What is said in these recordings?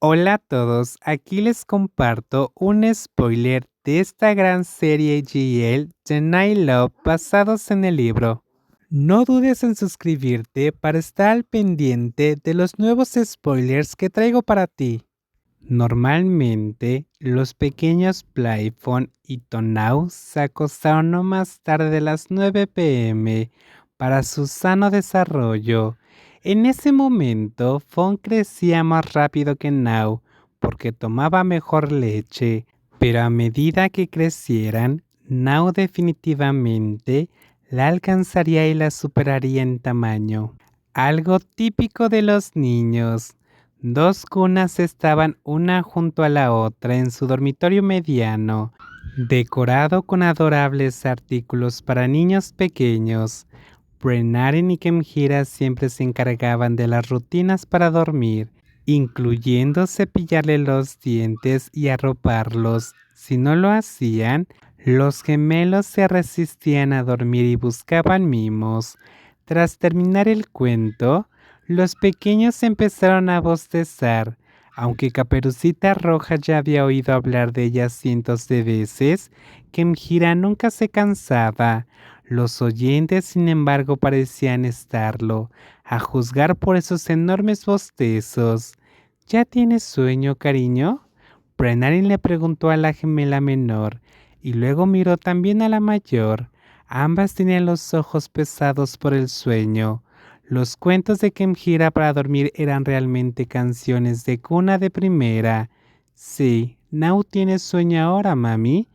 Hola a todos, aquí les comparto un spoiler de esta gran serie GL de Night Love basados en el libro. No dudes en suscribirte para estar al pendiente de los nuevos spoilers que traigo para ti. Normalmente, los pequeños Playphone y Tonau se acostaron no más tarde de las 9 p.m. para su sano desarrollo. En ese momento, Fon crecía más rápido que Now porque tomaba mejor leche, pero a medida que crecieran, Now definitivamente la alcanzaría y la superaría en tamaño. Algo típico de los niños. Dos cunas estaban una junto a la otra en su dormitorio mediano, decorado con adorables artículos para niños pequeños. Brenaren y Kemhira siempre se encargaban de las rutinas para dormir, incluyendo cepillarle los dientes y arroparlos. Si no lo hacían, los gemelos se resistían a dormir y buscaban mimos. Tras terminar el cuento, los pequeños empezaron a bostezar. Aunque Caperucita Roja ya había oído hablar de ella cientos de veces, Kemhira nunca se cansaba. Los oyentes, sin embargo, parecían estarlo, a juzgar por esos enormes bostezos. ¿Ya tienes sueño, cariño? Brenarin le preguntó a la gemela menor, y luego miró también a la mayor. Ambas tenían los ojos pesados por el sueño. Los cuentos de Kemhira para dormir eran realmente canciones de cuna de primera. Sí, Nau tiene sueño ahora, mami.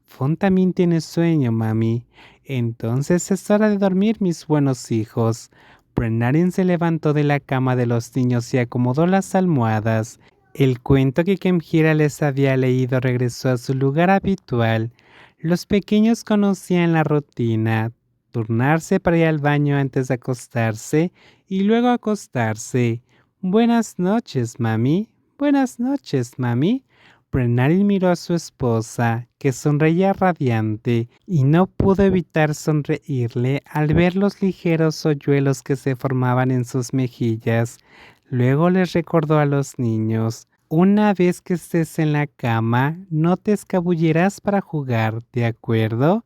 Fon también tiene sueño, mami. Entonces es hora de dormir, mis buenos hijos. Brenarin se levantó de la cama de los niños y acomodó las almohadas. El cuento que Kemhira les había leído regresó a su lugar habitual. Los pequeños conocían la rutina: turnarse para ir al baño antes de acostarse y luego acostarse. Buenas noches, mami. Buenas noches, mami. Brenarin miró a su esposa, que sonreía radiante, y no pudo evitar sonreírle al ver los ligeros hoyuelos que se formaban en sus mejillas. Luego les recordó a los niños: una vez que estés en la cama, no te escabullirás para jugar, ¿de acuerdo?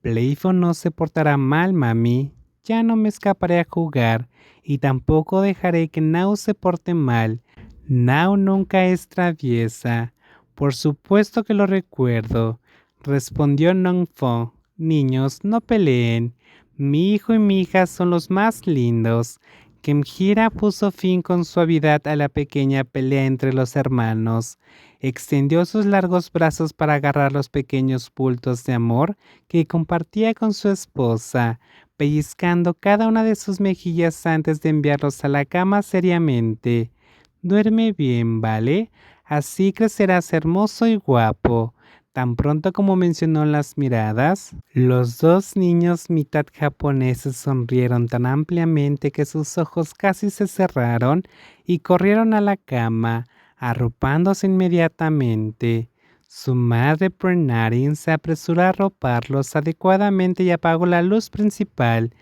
Playphone no se portará mal, mami. Ya no me escaparé a jugar, y tampoco dejaré que Now se porte mal. Now nunca es traviesa. Por supuesto que lo recuerdo, respondió Nongfo. Niños, no peleen. Mi hijo y mi hija son los más lindos. Kemhira puso fin con suavidad a la pequeña pelea entre los hermanos. Extendió sus largos brazos para agarrar los pequeños bultos de amor que compartía con su esposa, pellizcando cada una de sus mejillas antes de enviarlos a la cama seriamente. Duerme bien, ¿vale? Así crecerás hermoso y guapo. Tan pronto como mencionó las miradas, los dos niños mitad japoneses sonrieron tan ampliamente que sus ojos casi se cerraron y corrieron a la cama, arropándose inmediatamente. Su madre Brenarin se apresuró a arroparlos adecuadamente y apagó la luz principal,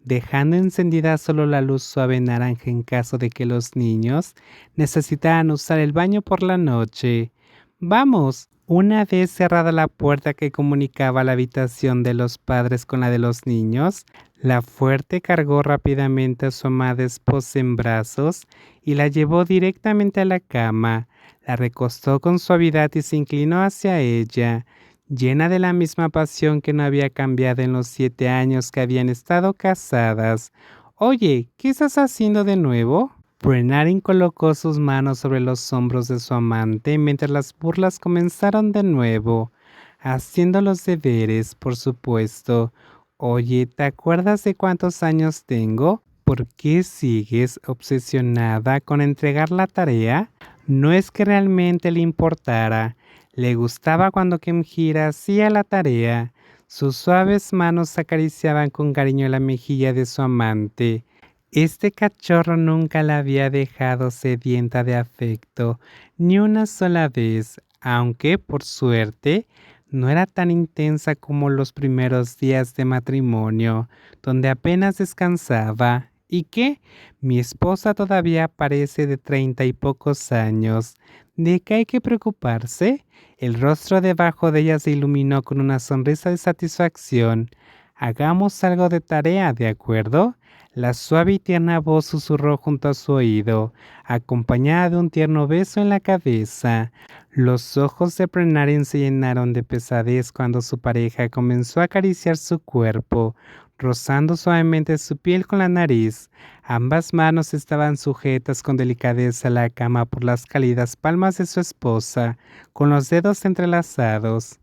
dejando encendida solo la luz suave naranja en caso de que los niños necesitaran usar el baño por la noche. Vamos. Una vez cerrada la puerta que comunicaba la habitación de los padres con la de los niños, la fuerte cargó rápidamente a su amada esposa en brazos y la llevó directamente a la cama. La recostó con suavidad y se inclinó hacia ella, llena de la misma pasión que no había cambiado en los 7 años que habían estado casadas. Oye, ¿qué estás haciendo de nuevo? Brenarin colocó sus manos sobre los hombros de su amante mientras las burlas comenzaron de nuevo, haciendo los deberes, por supuesto. Oye, ¿te acuerdas de cuántos años tengo? ¿Por qué sigues obsesionada con entregar la tarea? No es que realmente le importara. Le gustaba cuando Kemhira hacía la tarea. Sus suaves manos acariciaban con cariño la mejilla de su amante. Este cachorro nunca la había dejado sedienta de afecto, ni una sola vez, aunque, por suerte, no era tan intensa como los primeros días de matrimonio, donde apenas descansaba. ¿Y qué? Mi esposa todavía parece de 30 y pocos años. ¿De qué hay que preocuparse? El rostro debajo de ella se iluminó con una sonrisa de satisfacción. Hagamos algo de tarea, ¿de acuerdo? La suave y tierna voz susurró junto a su oído, acompañada de un tierno beso en la cabeza. Los ojos de Prenarin se llenaron de pesadez cuando su pareja comenzó a acariciar su cuerpo, rozando suavemente su piel con la nariz. Ambas manos estaban sujetas con delicadeza a la cama por las cálidas palmas de su esposa, con los dedos entrelazados.